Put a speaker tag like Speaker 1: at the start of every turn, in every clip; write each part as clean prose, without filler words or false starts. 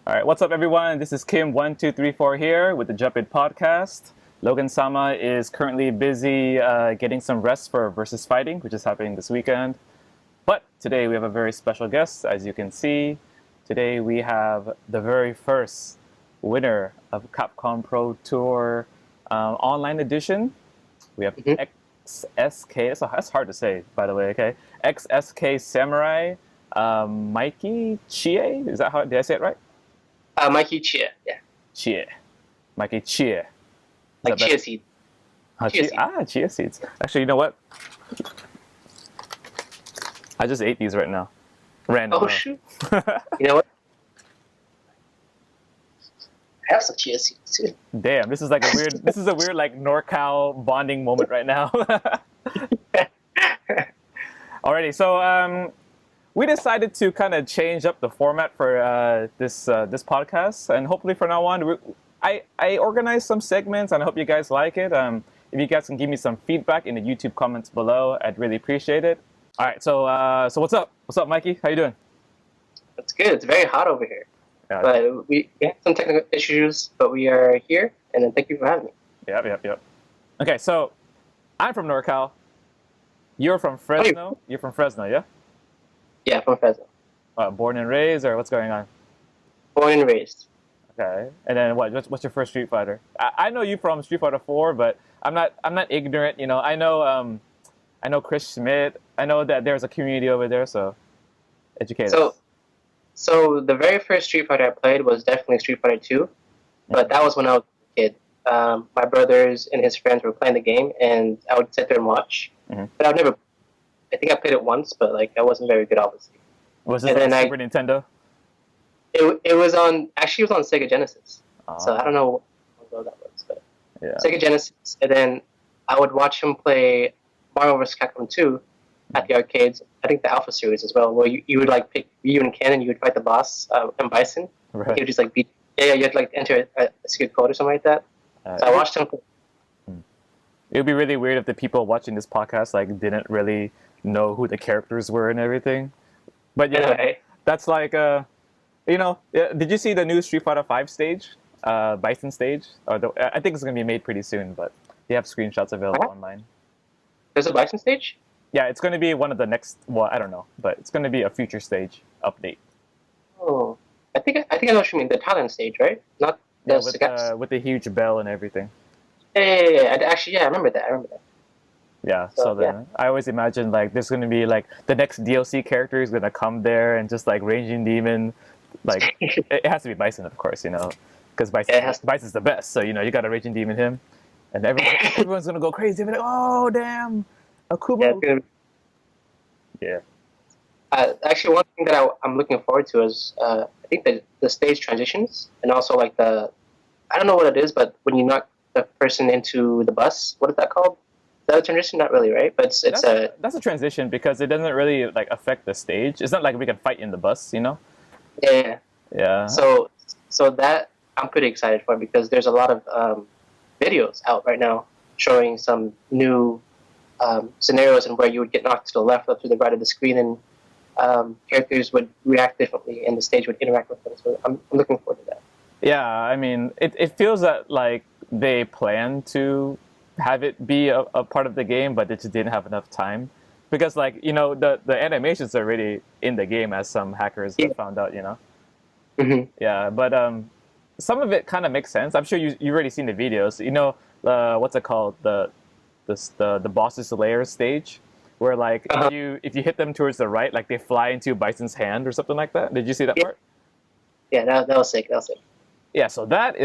Speaker 1: All right, what's up, everyone? This is Kim1234 here with the Jump In podcast. LoganSama is currently busy getting some rest for Versus Fighting, which is happening this weekend. But today we have a very special guest, as you can see. Today we have the very first winner of Capcom Pro Tour online edition. We have XSK. That's hard to say, by the way. Okay, XSK Samurai, Mikey Chie. Is that how? Did I say it right?
Speaker 2: Mikey Chia, yeah.
Speaker 1: Chia. Mikey Chia.
Speaker 2: Like chia seed.
Speaker 1: Chia seeds. Actually, you know what? I just ate these right now. Random.
Speaker 2: Oh, shoot. You know what? I have some chia seeds too.
Speaker 1: Damn, this is a weird like NorCal bonding moment right now. Alrighty, so we decided to kind of change up the format for this podcast, and hopefully from now on, I organized some segments, and I hope you guys like it. If you guys can give me some feedback in the YouTube comments below, I'd really appreciate it. All right, so what's up? What's up, Mikey? How you doing?
Speaker 2: It's good. It's very hot over here. Yeah. But we had some technical issues, but we are here, and then thank you for having me.
Speaker 1: Yep. Okay, so I'm from NorCal. You're from Fresno. You're from Fresno, yeah?
Speaker 2: Yeah, from Fresno.
Speaker 1: Born and raised, or what's going on?
Speaker 2: Born and raised.
Speaker 1: Okay, and then what's your first Street Fighter? I know you from Street Fighter 4, but I'm not ignorant. You know, I know Chris Schmidt. I know that there's a community over there, so educate us.
Speaker 2: So the very first Street Fighter I played was definitely Street Fighter 2, but that was when I was a kid. My brothers and his friends were playing the game, and I would sit there and watch. Mm-hmm. But I think I played it once, but like I wasn't very good, obviously.
Speaker 1: Was this on Super Nintendo?
Speaker 2: It was on Sega Genesis. So I don't know what that was, but yeah. Sega Genesis. And then I would watch him play Mario vs. Capcom 2 at the arcades. I think the Alpha series as well, where you would like pick Ryu and Ken, and you would fight the boss and Bison. Right. He would just like beat. Yeah, you had to like enter a secret code or something like that. So I watched him.
Speaker 1: It would be really weird if the people watching this podcast like didn't really know who the characters were and everything. But yeah, right. That's like did you see the new Street Fighter 5 stage, Bison stage? I think it's gonna be made pretty soon, but they have screenshots available online.
Speaker 2: There's a Bison stage?
Speaker 1: Yeah, it's gonna be one of the next. Well, I don't know, but it's gonna be a future stage update.
Speaker 2: Oh, I think I know what you mean. The Thailand stage, right? Not the
Speaker 1: with the huge bell and everything.
Speaker 2: Yeah. Actually, I remember that.
Speaker 1: Yeah, so then I always imagine like there's gonna be like the next DLC character is gonna come there and just like Raging Demon, like it has to be Bison, of course, because Bison's the best. So you got a Raging Demon him, and everyone's gonna go crazy. They're like, oh damn, Akubo. Yeah.
Speaker 2: Actually, one thing that I'm looking forward to is I think the stage transitions, and also like I don't know what it is, but when you knock the person into the bus, what is that called? Is that a transition? Not really, right? But
Speaker 1: that's a transition because it doesn't really like affect the stage. It's not like we can fight in the bus,
Speaker 2: Yeah.
Speaker 1: Yeah.
Speaker 2: So that I'm pretty excited for, because there's a lot of videos out right now showing some new scenarios and where you would get knocked to the left or to the right of the screen, and characters would react differently and the stage would interact with them. So I'm looking forward to that.
Speaker 1: Yeah, I mean, it feels that like they plan to have it be a part of the game, but they just didn't have enough time, because like the animations are already in the game, as some hackers have found out.
Speaker 2: Mm-hmm.
Speaker 1: Yeah, but some of it kind of makes sense. I'm sure you've already seen the videos. What's it called, the boss's lair stage, where like if you hit them towards the right, like they fly into Bison's hand or something like that. Did you see that part?
Speaker 2: Yeah, that was sick.
Speaker 1: Yeah, so that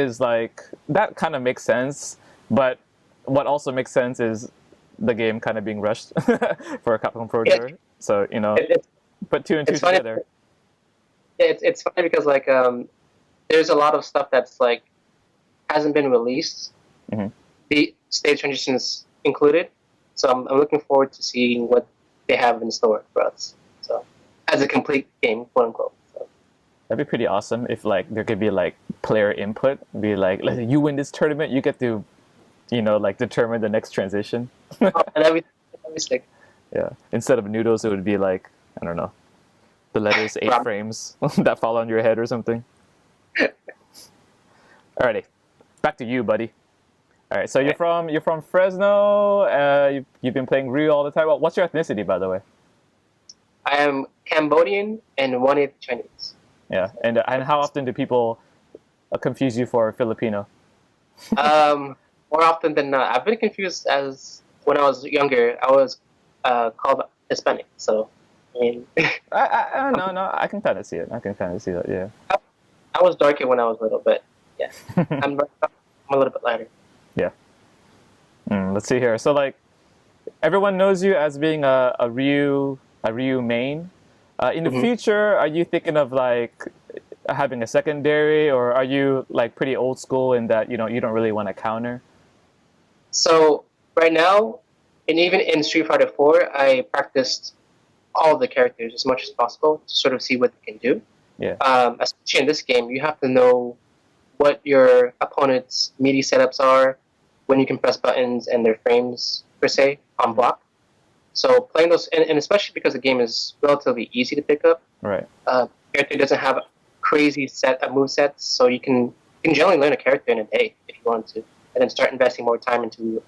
Speaker 1: kind of makes sense, but what also makes sense is the game kind of being rushed for a Capcom Pro Tour. So put two and two together.
Speaker 2: Yeah, it's funny because like there's a lot of stuff that's like hasn't been released.
Speaker 1: Mm-hmm.
Speaker 2: The stage transitions included. So I'm looking forward to seeing what they have in store for us. So as a complete game, quote unquote. So.
Speaker 1: That'd be pretty awesome if like there could be like player input. Be like you win this tournament, you get to like determine the next transition.
Speaker 2: And everything.
Speaker 1: Yeah. Instead of noodles, it would be like, I don't know, the letters 8 frames that fall on your head or something. Alrighty, back to you, buddy. All right, so you're from Fresno. You've been playing Ryu all the time. Well, what's your ethnicity, by the way?
Speaker 2: I am Cambodian and 1/8 Chinese.
Speaker 1: Yeah, and how often do people confuse you for Filipino?
Speaker 2: More often than not, I've been confused as when I was younger. I was called Hispanic. So, I mean,
Speaker 1: No, I can kind of see it. I can kind of see that. Yeah.
Speaker 2: I was darker when I was little, but yeah, I'm a little bit lighter.
Speaker 1: Yeah. Let's see here. So like, everyone knows you as being a Ryu main. In the future, are you thinking of like having a secondary, or are you like pretty old school in that you don't really want to counter?
Speaker 2: So right now, and even in Street Fighter 4, I practiced all of the characters as much as possible to sort of see what they can do.
Speaker 1: Yeah.
Speaker 2: Especially in this game, you have to know what your opponent's meaty setups are, when you can press buttons and their frames per se on block. So playing those, and especially because the game is relatively easy to pick up.
Speaker 1: Right.
Speaker 2: Character doesn't have crazy set of move sets, so you can generally learn a character in a day if you want to, and then start investing more time into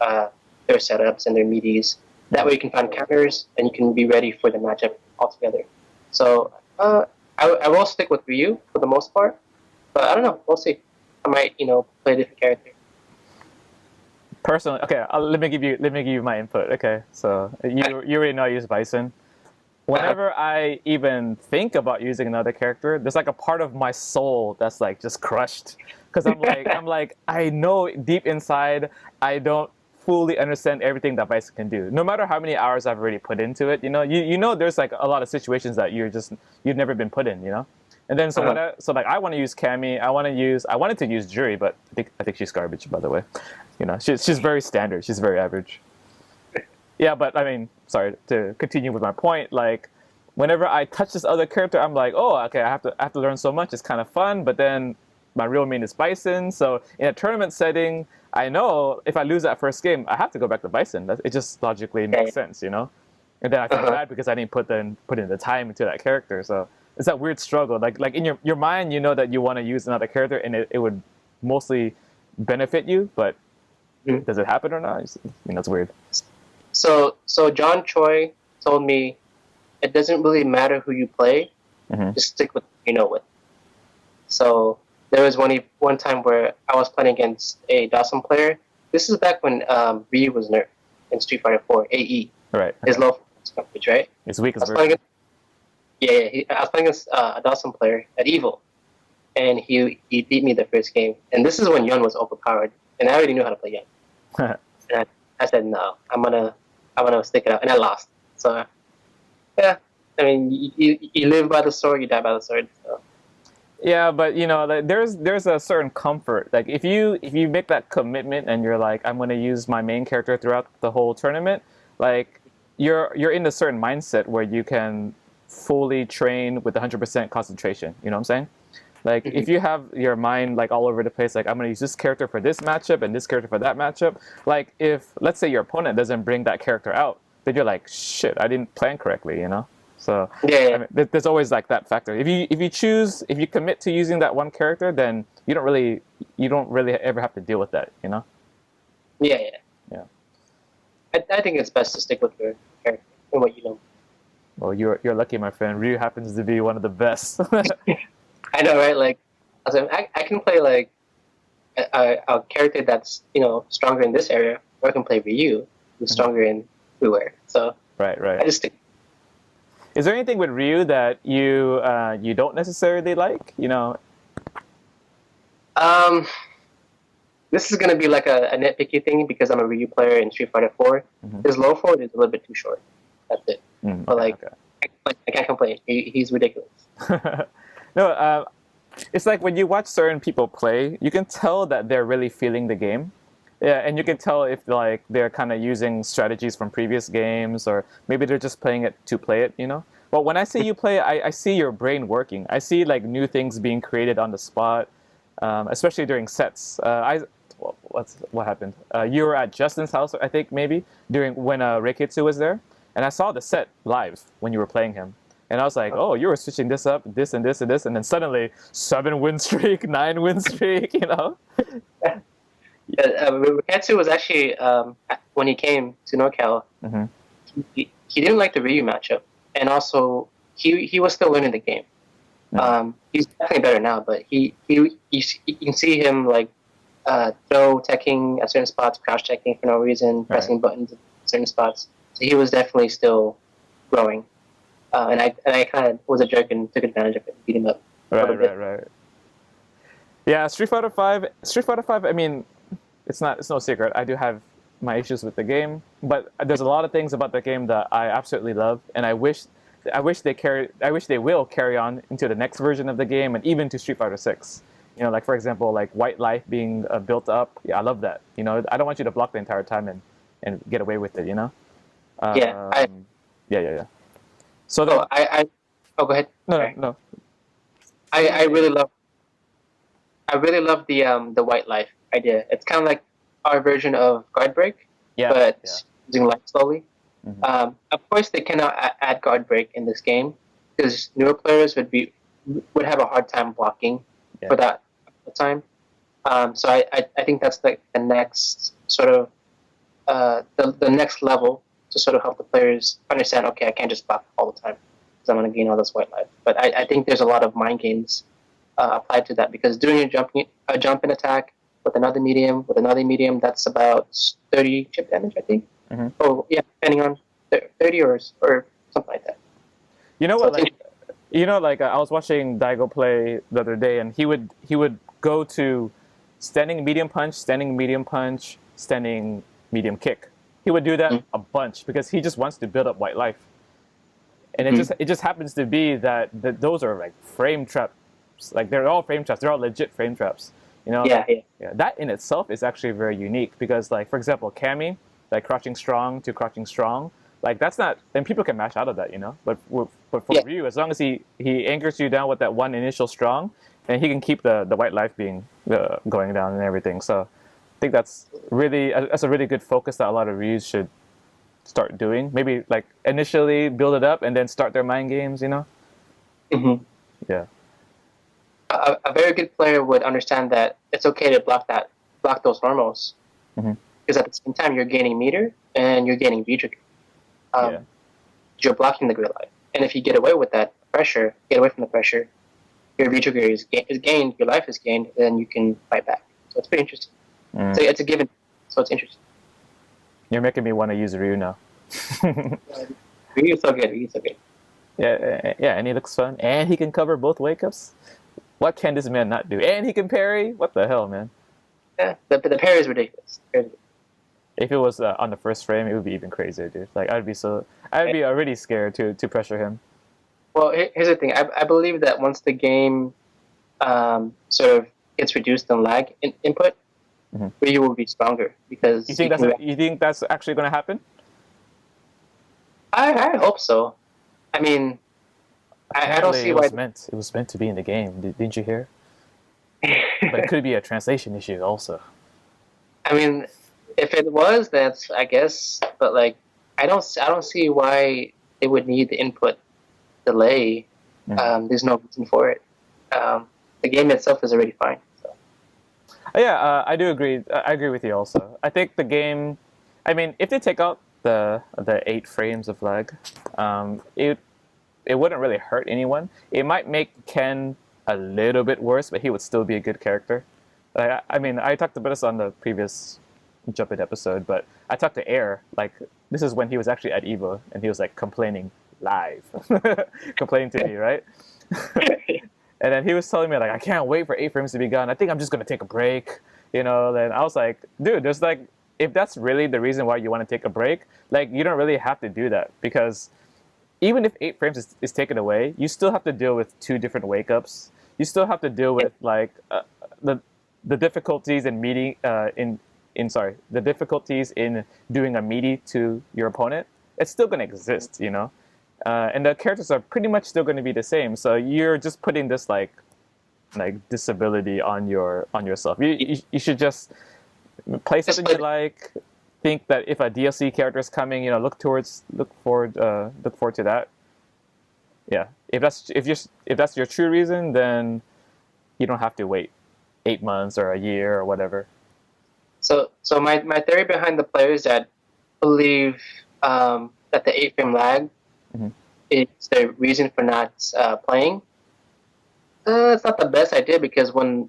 Speaker 2: their setups and their meaties. That way you can find counters and you can be ready for the matchup altogether. So I will stick with Ryu for the most part, but I don't know. We'll see. I might play a different character.
Speaker 1: Personally, okay. Let me give you my input. Okay, so you already know I use Bison. Whenever I even think about using another character, there's like a part of my soul that's like just crushed, because I'm like I know deep inside I don't fully understand everything that Bison can do. No matter how many hours I've already put into it, you know there's like a lot of situations that you've never been put in. And then so I want to use Cammy. I wanted to use Jury, but I think she's garbage, by the way. She's very standard. She's very average. Yeah, but I mean, sorry to continue with my point. Like, whenever I touch this other character, I'm like, oh, okay, I have to learn so much. It's kind of fun, but then my real main is Bison. So in a tournament setting, I know if I lose that first game, I have to go back to Bison. It just logically makes sense, And then I feel bad because I didn't put in the time into that character. So it's that weird struggle. Like in your mind, you know that you want to use another character, and it would mostly benefit you, but does it happen or not? It's weird.
Speaker 2: So John Choi told me it doesn't really matter who you play, just stick with with. So there was one time where I was playing against a Dawson player. This is back when Ryu was nerfed in Street Fighter 4 AE.
Speaker 1: Right.
Speaker 2: His low coverage, right?
Speaker 1: His weakest
Speaker 2: version. I was playing against a Dawson player at Evil, and he beat me the first game. And this is when Yun was overpowered, and I already knew how to play Yun. And I said, no, I'm gonna stick it out, and I lost. So yeah, I mean, you live by the sword, you die by the sword. So.
Speaker 1: Yeah, but there's a certain comfort. Like if you make that commitment and you're like, I'm gonna use my main character throughout the whole tournament, like you're in a certain mindset where you can fully train with 100% concentration. You know what I'm saying? Like if you have your mind like all over the place, like I'm gonna use this character for this matchup and this character for that matchup. Like if let's say your opponent doesn't bring that character out, then you're like, shit, I didn't plan correctly. So I mean, there's always like that factor. If you commit to using that one character, then you don't really ever have to deal with that.
Speaker 2: Yeah. I think it's best to stick with your character and what you know.
Speaker 1: Well, you're lucky, my friend. Ryu happens to be one of the best.
Speaker 2: I know, right? Like, I can play like a character that's stronger in this area, or I can play Ryu, who's stronger in everywhere. So
Speaker 1: right.
Speaker 2: I just stick.
Speaker 1: Is there anything with Ryu that you don't necessarily like?
Speaker 2: This is gonna be like a nitpicky thing because I'm a Ryu player in Street Fighter 4. His low forward is a little bit too short. That's it. But I can't complain. He's ridiculous.
Speaker 1: No, it's like when you watch certain people play, you can tell that they're really feeling the game. Yeah, and you can tell if like they're kind of using strategies from previous games, or maybe they're just playing it to play it. But when I see you play, I see your brain working. I see like new things being created on the spot, especially during sets. What happened? You were at Justin's house, I think, maybe when Reikitsu was there, and I saw the set live when you were playing him. And I was like, oh, you were switching this up, this and this and this, and then suddenly 7-win streak, 9-win streak, you know?
Speaker 2: Yeah, Riketsu was actually when he came to NorCal,
Speaker 1: Mm-hmm.
Speaker 2: he didn't like the Ryu matchup, and also he was still learning the game. He's definitely better now, but you can see him like throw teching at certain spots, crouch teching for no reason, pressing buttons at certain spots. So he was definitely still growing, and I kind of was a jerk and took advantage of it, beat him up.
Speaker 1: Right. Yeah, Street Fighter V. I mean, it's no secret. I do have my issues with the game, but there's a lot of things about the game that I absolutely love, and I wish they will carry on into the next version of the game and even to Street Fighter 6. You know, like for example, like White Life being built up. Yeah, I love that. You know, I don't want you to block the entire time and get away with it. You know. Yeah. So then,
Speaker 2: go ahead.
Speaker 1: No.
Speaker 2: I really love the White Life idea. It's kind of like our version of guard break, but using life slowly.
Speaker 1: Mm-hmm.
Speaker 2: Of course, they cannot add guard break in this game because newer players would have a hard time blocking for that time. So I think that's like the next sort of the next level to sort of help the players understand. Okay, I can't just block all the time because I'm going to gain all this White Life. But I think there's a lot of mind games applied to that because doing a jump and attack with another medium, that's about 30 chip damage, I think.
Speaker 1: Mm-hmm.
Speaker 2: Oh yeah, depending on 30 or something like that.
Speaker 1: You know what? I was watching Daigo play the other day, and he would go to standing medium punch, standing medium kick. He would do that a bunch because he just wants to build up White Life, and it just happens to be that those are like frame traps. Like they're all frame traps. They're all legit frame traps. You know.
Speaker 2: Yeah.
Speaker 1: That in itself is actually very unique because, like, for example, Cammy, like crouching strong to crouching strong, like that's not. And people can mash out of that, you know. But for Ryu, as long as he anchors you down with that one initial strong, and he can keep the White Life being going down and everything. So I think that's a really good focus that a lot of Ryus should start doing. Maybe like initially build it up and then start their mind games, you know.
Speaker 2: Mm-hmm.
Speaker 1: Yeah.
Speaker 2: A very good player would understand that it's okay to block those normals, because at the same time you're gaining meter and you're gaining V trigger. You're blocking the grid life, and if you get away with that pressure, get away from the pressure, your V trigger is gained, your life is gained, then you can fight back. So it's pretty interesting. So it's a given. So it's interesting.
Speaker 1: You're making me want to use Ryu now.
Speaker 2: Ryu's so good.
Speaker 1: Yeah, and he looks fun, and he can cover both wake ups. What can this man not do? And he can parry? What the hell, man?
Speaker 2: Yeah, the parry is ridiculous.
Speaker 1: If it was on the first frame, it would be even crazier, dude. Like I'd be already scared to pressure him.
Speaker 2: Well, here's the thing. I believe that once the game sort of gets reduced in lag input, Ryu will be stronger because
Speaker 1: you think that's actually going to happen?
Speaker 2: I hope so. I mean, I don't see why
Speaker 1: it was meant to be in the game. Didn't you hear? But it could be a translation issue also.
Speaker 2: I mean, if it was, that's I guess. But like, I don't see why they would need the input delay. There's no reason for it. The game itself is already fine. So.
Speaker 1: Yeah, I do agree. I agree with you also. I think the game. I mean, if they take out the 8 frames of lag, it wouldn't really hurt anyone. It might make Ken a little bit worse, but he would still be a good character. I mean, I talked about this on the previous Jump It episode, but I talked to Air. Like, this is when he was actually at EVO, and he was like complaining live, complaining to me, right? And then he was telling me like, I can't wait for 8 frames to be gone. I think I'm just gonna take a break, you know. Then I was like, dude, there's like, if that's really the reason why you want to take a break, like you don't really have to do that because even if 8 frames is taken away, you still have to deal with 2 different wake ups. You still have to deal with like the difficulties in the difficulties in doing a meaty to your opponent. It's still going to exist, you know, and the characters are pretty much still going to be the same. So you're just putting this like disability on yourself. You should just play something you like. Think that if a DLC character is coming, you know, look forward to that. Yeah. If that's your true reason, then you don't have to wait 8 months or a year or whatever.
Speaker 2: So my theory behind the players that believe that the 8-frame lag
Speaker 1: Mm-hmm.
Speaker 2: is the reason for not playing. It's not the best idea because when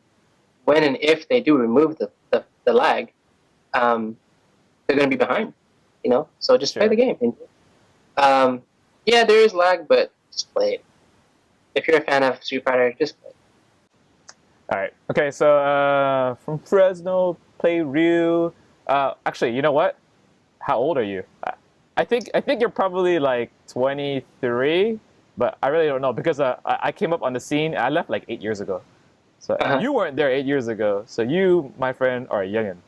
Speaker 2: and if they do remove the lag, they're going to be behind. So just play the game. Um, yeah, there is lag, but just play it. If you're a fan of Street Fighter, just play it.
Speaker 1: All right. Okay. So from Fresno, play Ryu. Actually, you know what? How old are you? I think you're probably like 23, but I really don't know because I came up on the scene. I left like 8 years ago, so and you weren't there 8 years ago. So you, my friend, are a youngin.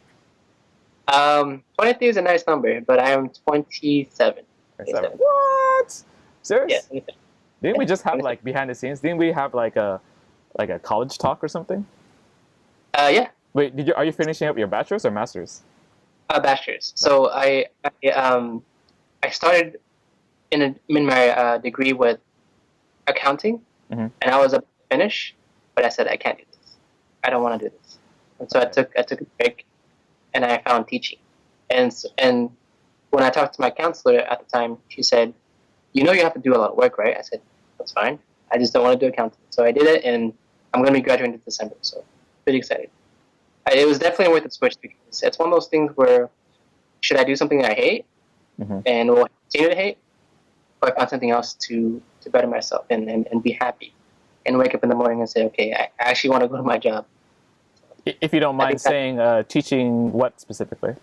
Speaker 2: 23 is a nice number, but I am 27.
Speaker 1: 27. What? Serious?
Speaker 2: Yeah.
Speaker 1: Didn't we just have like behind the scenes? Didn't we have like a college talk or something?
Speaker 2: Yeah.
Speaker 1: Wait, are you finishing up your bachelor's or master's?
Speaker 2: Bachelor's. So I started in my degree with accounting,
Speaker 1: Mm-hmm.
Speaker 2: and I was about to finish, but I said I can't do this. I don't want to do this, and so I took a break, and I found teaching, and when I talked to my counselor at the time, she said, "You have to do a lot of work, right?" I said, "That's fine. I just don't want to do accounting." So I did it, and I'm going to be graduating in December. So pretty excited. It was definitely worth the switch because it's one of those things where should I do something that I hate
Speaker 1: Mm-hmm.
Speaker 2: and will continue to hate, or I find something else to better myself and be happy and wake up in the morning and say, okay, I actually want to go to my job.
Speaker 1: If you don't mind saying, teaching what specifically?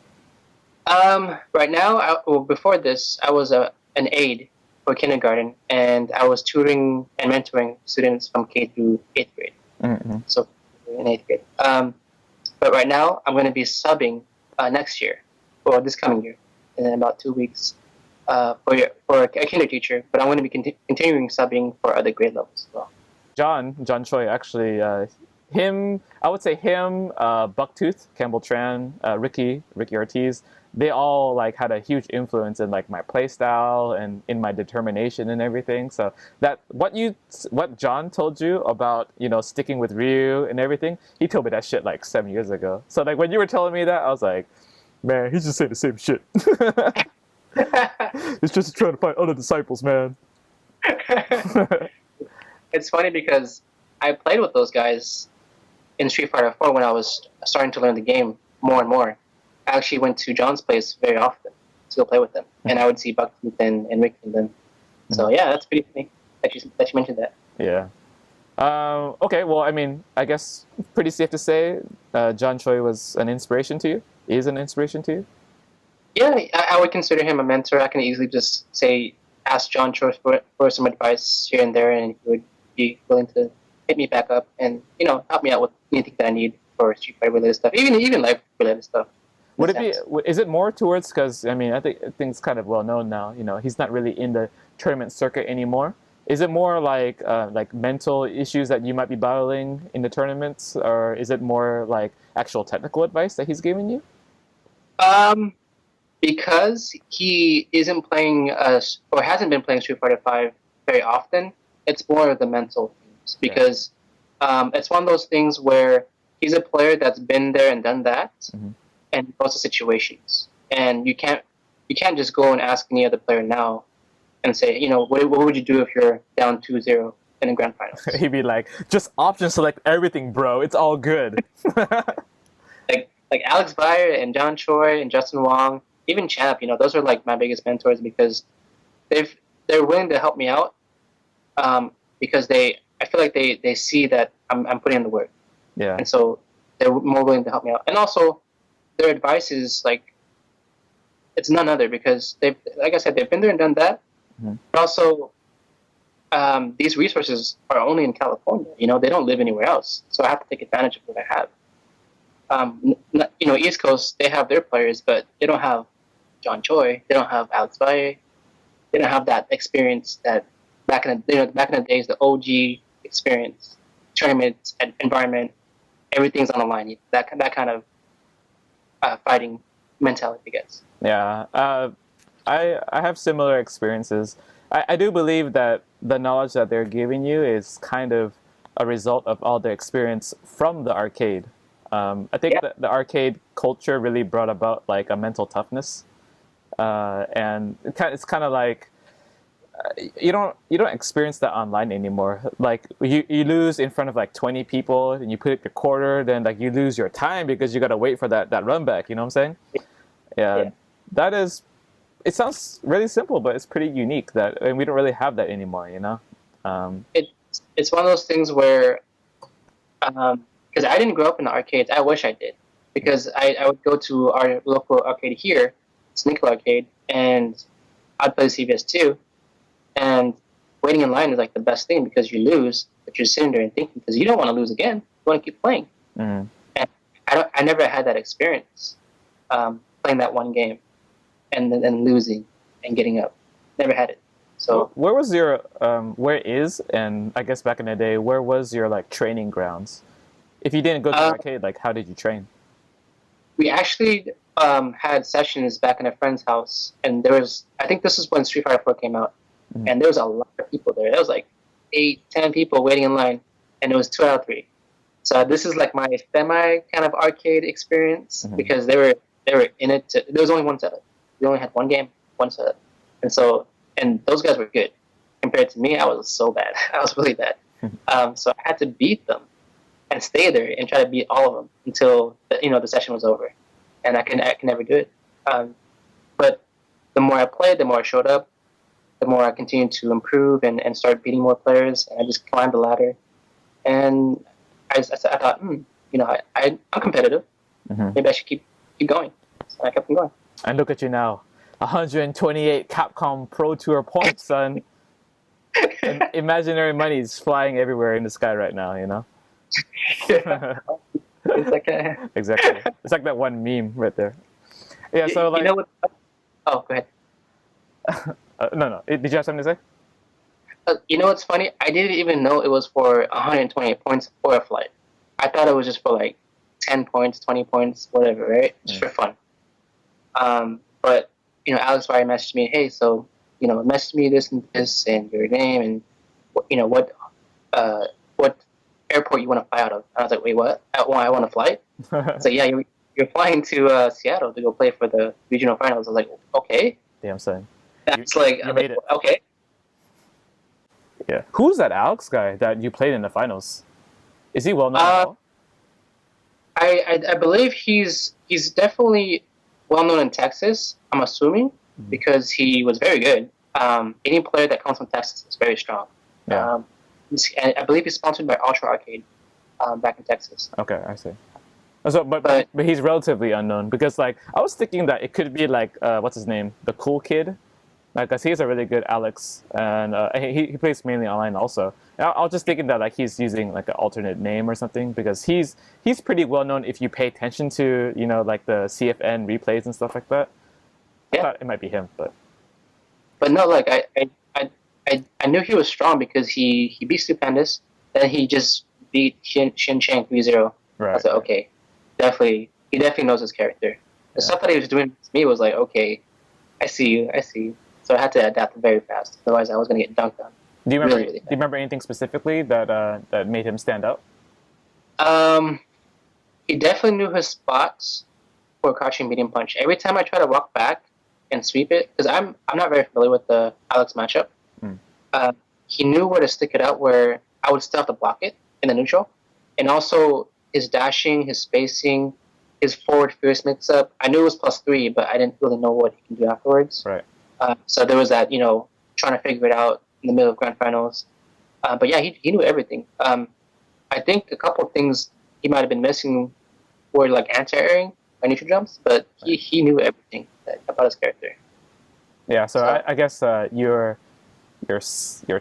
Speaker 2: Right now, before this, I was an aide for kindergarten, and I was tutoring and mentoring students from K through 8th grade.
Speaker 1: Mm-hmm.
Speaker 2: So in 8th grade. But right now, I'm going to be subbing next year, or this coming year, in about 2 weeks, for a kinder teacher. But I'm going to be continuing subbing for other grade levels as well.
Speaker 1: John Choi, actually, I would say him, Bucktooth, Campbell Tran, Ricky Ortiz, they all like had a huge influence in like my play style and in my determination and everything. So that what John told you about, sticking with Ryu and everything, he told me that shit like 7 years ago. So like when you were telling me that, I was like, man, he's just saying the same shit. It's just trying to find other disciples, man.
Speaker 2: It's funny because I played with those guys in Street Fighter 4 when I was starting to learn the game more and more. I actually went to John's place very often to go play with them, and I would see Bucktooth and Rick and them. So yeah, that's pretty funny that you mentioned that.
Speaker 1: Yeah. Okay. Well, I mean, I guess pretty safe to say John Choi was an inspiration to you. Is an inspiration to you?
Speaker 2: Yeah, I would consider him a mentor. I can easily just ask John Choi for some advice here and there, and he would be willing to hit me back up and help me out with anything that I need for Street Fighter related stuff, even life related stuff.
Speaker 1: Would it be? Is it more towards? Because I mean, I think it's kind of well known now. He's not really in the tournament circuit anymore. Is it more like mental issues that you might be battling in the tournaments, or is it more like actual technical advice that he's giving you?
Speaker 2: Because he isn't playing or hasn't been playing Street Fighter 5 very often, it's more of the mental things. Because it's one of those things where he's a player that's been there and done that,
Speaker 1: Mm-hmm.
Speaker 2: and knows the situations. And you can't just go and ask any other player now and say, what would you do if you're down 2-0 in the grand finals?
Speaker 1: He'd be like, just option select everything, bro. It's all good.
Speaker 2: like Alex Bayer and John Choi and Justin Wong, even Champ, those are like my biggest mentors because they're willing to help me out because I feel like they see that I'm putting in the work.
Speaker 1: Yeah.
Speaker 2: And so they're more willing to help me out. And also their advice is like it's none other because like I said, they've been there and done that.
Speaker 1: Mm-hmm.
Speaker 2: But also these resources are only in California. They don't live anywhere else. So I have to take advantage of what I have. East Coast, they have their players, but they don't have John Choi. They don't have Alex Valle. They don't have that experience that back in the days, the OG experience, tournaments, environment, everything's on the line. That kind of fighting mentality, I guess.
Speaker 1: Yeah, I have similar experiences. I do believe that the knowledge that they're giving you is kind of a result of all the experience from the arcade. I think that the arcade culture really brought about like a mental toughness, and it's kind of like you don't experience that online anymore. Like you lose in front of like 20 people and you put your quarter, then like you lose your time because you got to wait for that run back. You know what I'm saying? Yeah, that is. It sounds really simple, but it's pretty unique and we don't really have that anymore. You know.
Speaker 2: It's one of those things where, because I didn't grow up in the arcades. I wish I did, because I would go to our local arcade here, Sneaker Arcade, and I'd play CVS2, and waiting in line is like the best thing because you lose, but you're sitting there and thinking because you don't want to lose again. You want to keep playing. Mm-hmm. And I never had that experience playing that one game and then losing and getting up. Never had it. So
Speaker 1: where was your where is, and I guess back in the day, where was your like training grounds? If you didn't go to the arcade, like how did you train?
Speaker 2: We actually had sessions back in a friend's house, and there was, I think this is when Street Fighter 4 came out, and there was a lot of people there. There was like 8-10 people waiting in line, and it was 2 out of 3. So this is like my semi kind of arcade experience, because they were in it. There was only one setup. We only had one game, one setup, and those guys were good compared to me. I was so bad. I was really bad. So I had to beat them and stay there and try to beat all of them until the session was over, and I can never do it. But the more I played, the more I showed up, the more I continued to improve and start beating more players, and I just climbed the ladder. And I thought, I'm competitive. Maybe I should keep going. So I kept going.
Speaker 1: And look at you now, 128 Capcom Pro Tour points, son. And imaginary money is flying everywhere in the sky right now, you know?
Speaker 2: It's like
Speaker 1: exactly. It's like that one meme right there. Yeah, so like...
Speaker 2: Oh, go ahead.
Speaker 1: No. Did you have something to say?
Speaker 2: You know what's funny? I didn't even know it was for 128 points for a flight. I thought it was just for like 10 points, 20 points, whatever, right? Just for fun. But, Alex Barry messaged me, hey, so, message me this and this and your name and, what airport you want to fly out of. I was like, wait, what? I want to fly? So yeah, you're flying to Seattle to go play for the regional finals. I was like, okay.
Speaker 1: Damn, son.
Speaker 2: That's you made it. Okay.
Speaker 1: Yeah. Who's that Alex guy that you played in the finals? Is he well known?
Speaker 2: I believe he's definitely well known in Texas. I'm assuming because he was very good. Any player that comes from Texas is very strong.
Speaker 1: Yeah.
Speaker 2: I believe he's sponsored by Ultra Arcade back in Texas.
Speaker 1: Okay, I see. So, but he's relatively unknown because, like, I was thinking that it could be like, what's his name, the cool kid, like, cause he's a really good Alex, and he plays mainly online also. And I was just thinking that like he's using like an alternate name or something because he's pretty well known if you pay attention to like the CFN replays and stuff like that. Yeah. I thought it might be him, but
Speaker 2: no, like I knew he was strong because he beat Stupendous, then he just beat Shin Chang 3-0.
Speaker 1: Right.
Speaker 2: I was like, okay, he definitely knows his character. The stuff that he was doing to me was like, okay, I see you. So I had to adapt very fast, otherwise I was going to get dunked on.
Speaker 1: Do you remember? Do you remember anything specifically that made him stand out?
Speaker 2: He definitely knew his spots for crouching medium punch. Every time I try to walk back and sweep it, because I'm not very familiar with the Alex matchup. He knew where to stick it out, where I would still have to block it in the neutral, and also his dashing, his spacing, his forward fierce mix-up. I knew it was +3, but I didn't really know what he can do afterwards.
Speaker 1: Right.
Speaker 2: So there was that, trying to figure it out in the middle of grand finals. But yeah, he knew everything. I think a couple of things he might have been missing were like anti-airing or neutral jumps, but he knew everything about his character.
Speaker 1: Yeah, so I guess your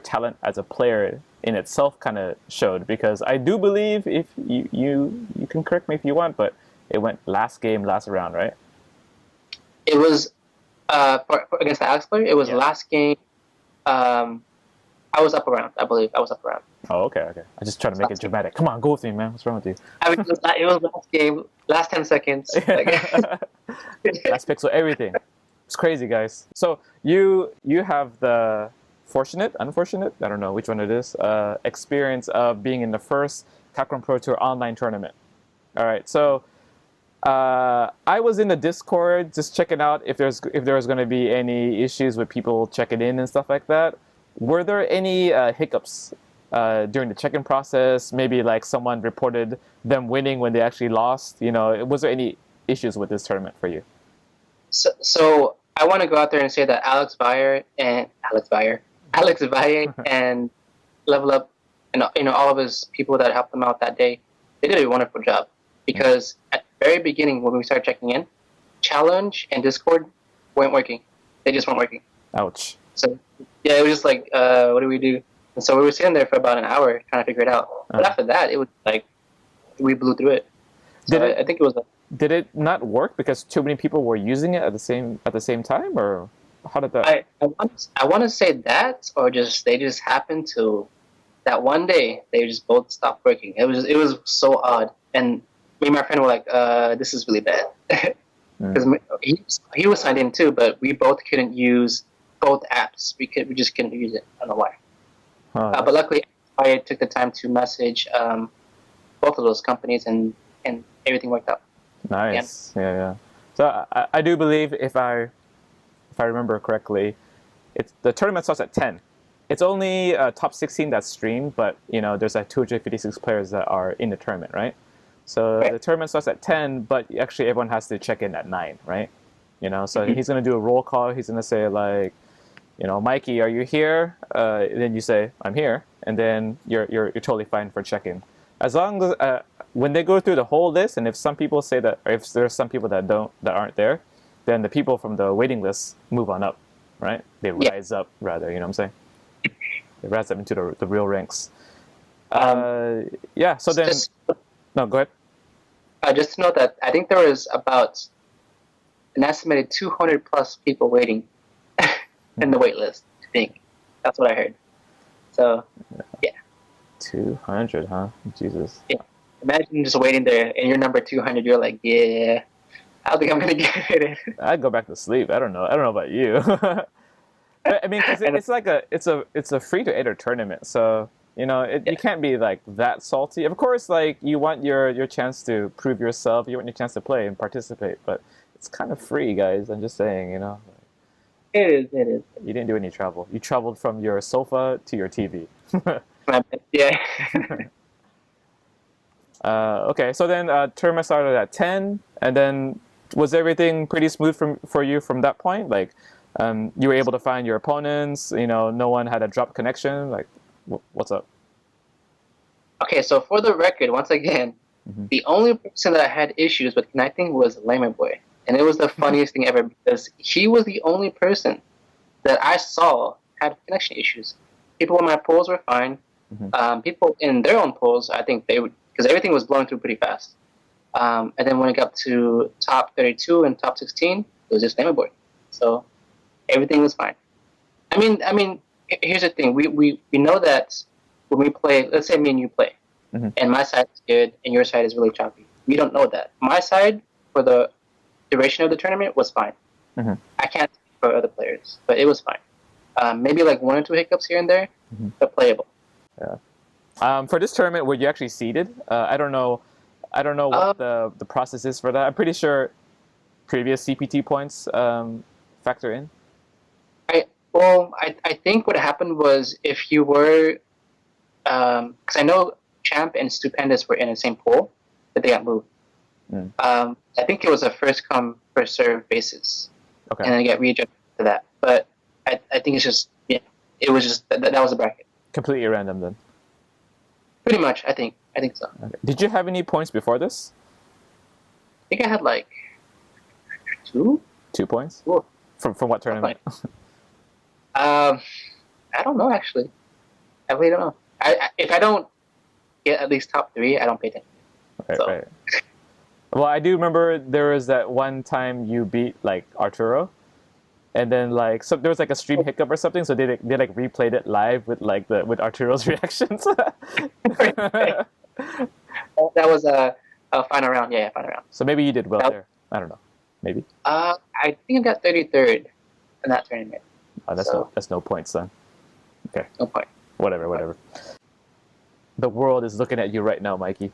Speaker 1: talent as a player in itself kind of showed, because I do believe, if you can correct me if you want, but it went last round, right?
Speaker 2: It was for against the Alex player. It was last game. I was up around. I believe I was up around.
Speaker 1: Oh, okay. I just try to make it dramatic. Come on, go with me, man. What's wrong with you?
Speaker 2: I mean, it was last game, last 10 seconds.
Speaker 1: Last pixel, everything. It's crazy, guys. So you have the fortunate, unfortunate, I don't know which one it is, experience of being in the first Capcom Pro Tour online tournament. All right, so I was in the Discord just checking out if there was going to be any issues with people checking in and stuff like that. Were there any hiccups during the check-in process? Maybe like someone reported them winning when they actually lost. Was there any issues with this tournament for you?
Speaker 2: So I want to go out there and say that Alex Valle and Level Up, and all of his people that helped them out that day, they did a wonderful job. Because at the very beginning, when we started checking in, Challenge and Discord weren't working. They just weren't working.
Speaker 1: Ouch.
Speaker 2: So yeah, it was just like, what do we do? And so we were sitting there for about an hour trying to figure it out. But after that, it was like we blew through it. So I think it was.
Speaker 1: Did it not work because too many people were using it at the same time, or how did that?
Speaker 2: I want to say that, or they just happened to that one day they just both stopped working. It was so odd, and me and my friend were like, "This is really bad," because he was signed in too, but we both couldn't use both apps. We just couldn't use it. I don't know why. But luckily, I took the time to message both of those companies, and everything worked out.
Speaker 1: Nice. Yeah. So I do believe if I remember correctly, the tournament starts at 10. It's only top 16 that's streamed, but there's like 256 players that are in the tournament, right? So the tournament starts at 10, but actually everyone has to check in at 9, right? So he's gonna do a roll call. He's gonna say like, Mikey, are you here? And then you say, I'm here, and then you're totally fine for check-in. As long as when they go through the whole list, and if some people say that, or if there's some people that aren't there, then the people from the waiting list move on up, right? They rise up, rather. You know what I'm saying? They rise up into the real ranks. Yeah. So then, no, go ahead.
Speaker 2: Just to note that I think there was about an estimated 200 plus people waiting in the wait list. I think that's what I heard. So, yeah.
Speaker 1: 200, huh? Jesus.
Speaker 2: Yeah. Imagine just waiting there, and you're number 200. You're like, yeah, I don't think I'm gonna get it.
Speaker 1: I'd go back to sleep. I don't know about you. I mean, cause it's a free to enter tournament, so you can't be like that salty. Of course, like you want your chance to prove yourself. You want your chance to play and participate, but it's kind of free, guys. I'm just saying,
Speaker 2: It is.
Speaker 1: You didn't do any travel. You traveled from your sofa to your TV.
Speaker 2: Yeah.
Speaker 1: Okay, so then tournament started at 10, and then was everything pretty smooth for you from that point? Like, you were able to find your opponents. No one had a drop connection. Like, what's up?
Speaker 2: Okay, so for the record, once again, the only person that I had issues with connecting was Layman Boy, and it was the funniest thing ever because he was the only person that I saw had connection issues. People in my polls were fine. People in their own polls, I think they would, because everything was blowing through pretty fast. And then when it got to top 32 and top 16, it was just Layman Boy. So everything was fine. I mean, here's the thing. We know that when we play, let's say me and you play, and my side is good and your side is really choppy. We don't know that. My side, for the duration of the tournament, was fine. I can't speak for other players, but it was fine. Maybe like 1 or 2 hiccups here and there, but playable.
Speaker 1: Yeah. For this tournament, were you actually seeded? I don't know what the process is for that. I'm pretty sure previous CPT points factor in.
Speaker 2: I think what happened was if you were, because I know Champ and Stupendous were in the same pool, but they got moved. I think it was a first come first serve basis, and then get readjusted to that. But I think it's just it was just that was a bracket.
Speaker 1: Completely random then.
Speaker 2: Pretty much, I think so.
Speaker 1: Okay. Did you have any points before this?
Speaker 2: I think I had like 2.
Speaker 1: 2 points?
Speaker 2: Cool.
Speaker 1: From what tournament?
Speaker 2: I don't know actually. I really don't know. If I don't get at least top 3, I don't pay attention.
Speaker 1: Right. Well, I do remember there was that one time you beat like Arturo, and then like there was like a stream hiccup or something, so they like replayed it live with Arturo's reactions.
Speaker 2: That was a final round. Yeah, final round.
Speaker 1: So maybe you did well there. I don't know. Maybe.
Speaker 2: I think I got 33rd in that tournament.
Speaker 1: Oh, that's no points then. Okay.
Speaker 2: No point.
Speaker 1: Whatever. The world is looking at you right now, Mikey.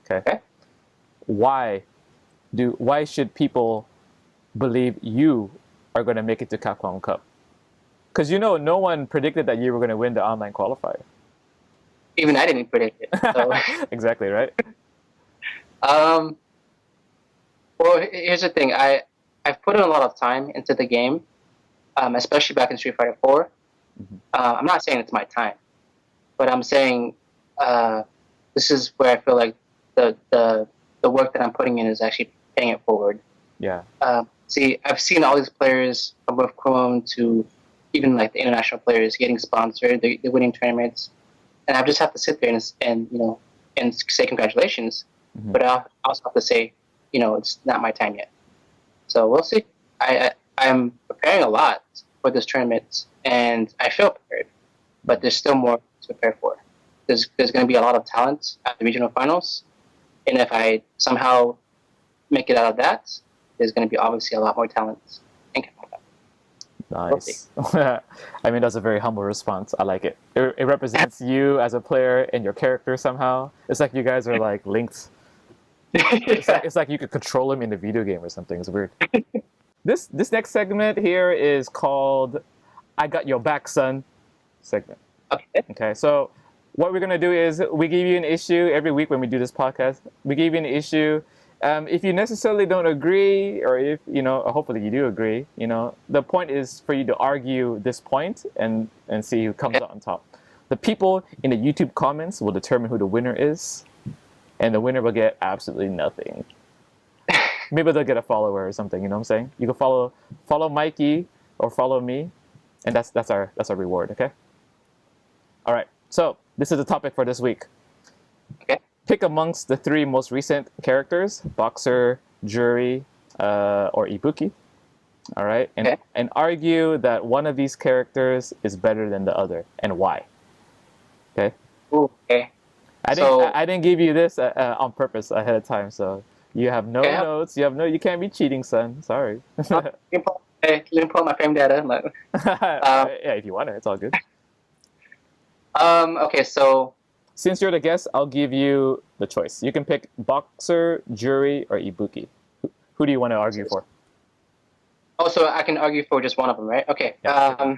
Speaker 1: Okay. Why should people believe you are going to make it to Capcom Cup? Because no one predicted that you were going to win the online qualifier.
Speaker 2: Even I didn't predict it. So.
Speaker 1: Exactly, right?
Speaker 2: Well, here's the thing. I've put in a lot of time into the game, especially back in Street Fighter 4. Mm-hmm. I'm not saying it's my time, but I'm saying this is where I feel like the work that I'm putting in is actually paying it forward.
Speaker 1: Yeah.
Speaker 2: See, I've seen all these players from both Chrome to even like the international players getting sponsored, they're winning tournaments, and I just have to sit there and say congratulations. Mm-hmm. But I also have to say, it's not my time yet. So we'll see. I'm preparing a lot for this tournament, and I feel prepared, but there's still more to prepare for. There's going to be a lot of talent at the regional finals, and if I somehow make it out of that, there's going to be obviously a lot more talent.
Speaker 1: Nice. I mean, that's a very humble response. I like it. It represents you as a player and your character somehow. It's like you guys are like linked. It's like you could control him in the video game or something. It's weird. This next segment here is called "I Got Your Back, Son" segment. Okay. So what we're gonna do is we give you an issue every week when we do this podcast. We give you an issue. If you necessarily don't agree, or if hopefully you do agree, the point is for you to argue this point and see who comes out on top. The people in the YouTube comments will determine who the winner is, and the winner will get absolutely nothing. Maybe they'll get a follower or something. You know what I'm saying? You can follow Mikey or follow me, and that's our reward. Okay. All right. So this is the topic for this week.
Speaker 2: Okay.
Speaker 1: Pick amongst the three most recent characters: Boxer, Jury, or Ibuki. All right, and argue that one of these characters is better than the other, and why. Okay.
Speaker 2: Okay.
Speaker 1: I didn't give you this on purpose ahead of time, so you have no notes. You can't be cheating, son. Sorry.
Speaker 2: Let me pull my frame data.
Speaker 1: Yeah, if you want it, it's all good.
Speaker 2: Okay, so.
Speaker 1: Since you're the guest, I'll give you the choice. You can pick Boxer, Jury, or Ibuki. Who do you want to argue for?
Speaker 2: Oh, so I can argue for just one of them, right? Okay.
Speaker 1: Yeah.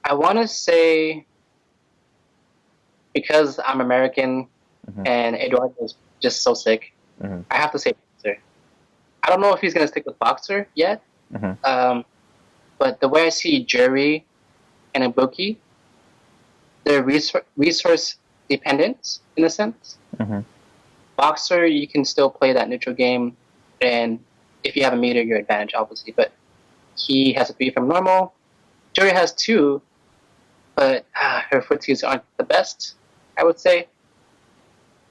Speaker 2: I want to say, because I'm American and Eduardo is just so sick, I have to say Boxer. I don't know if he's going to stick with Boxer yet, but the way I see Jury and Ibuki, they're resource dependent in a sense. Boxer, you can still play that neutral game, and if you have a meter, you're advantage, obviously. But he has a 3 from normal. Jury has 2, but her footsies aren't the best, I would say.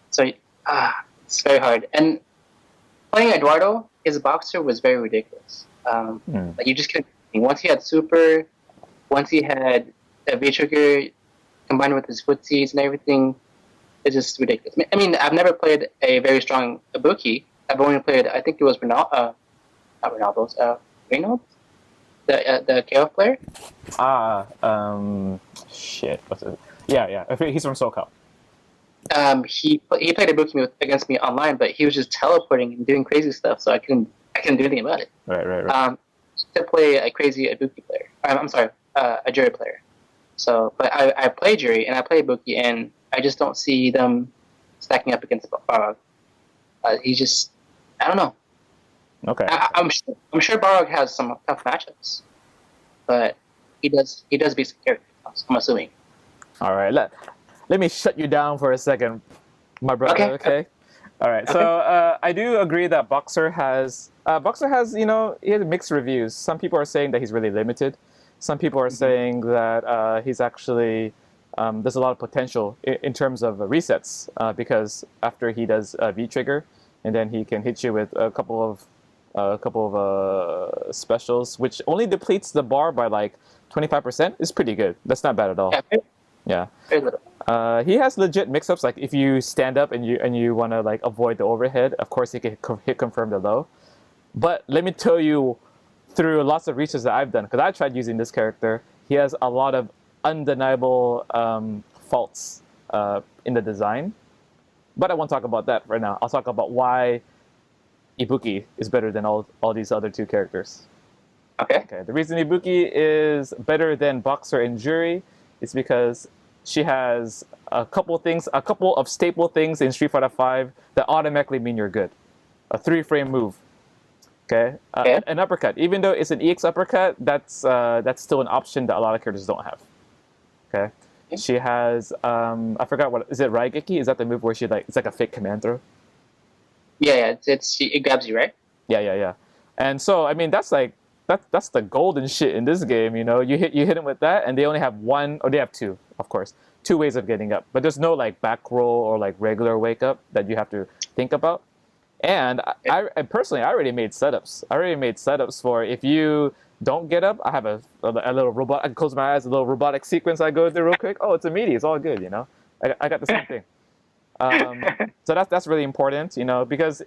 Speaker 2: So it's very hard. And playing Eduardo, his Boxer was very ridiculous. Like you just couldn't. Once he had super, once he had a V-trigger, combined with his footsies and everything, it's just ridiculous. I mean, I've never played a very strong Ibuki. I've only played, I think it was Reynolds, the KOF player.
Speaker 1: Shit. What's it? Yeah. He's from SoCal.
Speaker 2: He played Ibuki against me online, but he was just teleporting and doing crazy stuff, so I couldn't do anything about it.
Speaker 1: Right.
Speaker 2: To play a crazy Ibuki player. I'm sorry, a Jury player. So, but I play Jury and I play Ibuki, and I just don't see them stacking up against Barog. He just, I don't know.
Speaker 1: Okay.
Speaker 2: I'm sure Barog has some tough matchups, but he does beat some characters. I'm assuming.
Speaker 1: All right. Let me shut you down for a second, my brother. Okay. All right. So I do agree that Boxer has he has mixed reviews. Some people are saying that he's really limited. Some people are saying that he's actually there's a lot of potential in terms of resets because after he does V-trigger, and then he can hit you with a couple of specials, which only depletes the bar by like 25%. Is pretty good. That's not bad at all. Yeah. He has legit mix-ups. Like if you stand up and you want to like avoid the overhead, of course he can hit confirm the low. But let me tell you through lots of research that I've done, because I tried using this character, he has a lot of undeniable faults in the design. But I won't talk about that right now. I'll talk about why Ibuki is better than all these other two characters.
Speaker 2: Okay.
Speaker 1: The reason Ibuki is better than Boxer and Juri is because she has a couple of staple things in Street Fighter V that automatically mean you're good. A 3-frame move. Okay. An uppercut. Even though it's an EX uppercut, that's still an option that a lot of characters don't have. Okay. She has I forgot what is it, Raigeki? Is that the move where it's like a fake command throw?
Speaker 2: Yeah. It grabs you, right?
Speaker 1: Yeah. And so I mean that's the golden shit in this game. You know, you hit them with that, and they only have one, or they have two, of course, two ways of getting up. But there's no like back roll or like regular wake up that you have to think about. And I personally, I already made setups for if you don't get up. I have a little robot. I can close my eyes, a little robotic sequence I go through real quick. Oh, it's immediate. It's all good. You know, I got the same thing. So that's really important. You know, because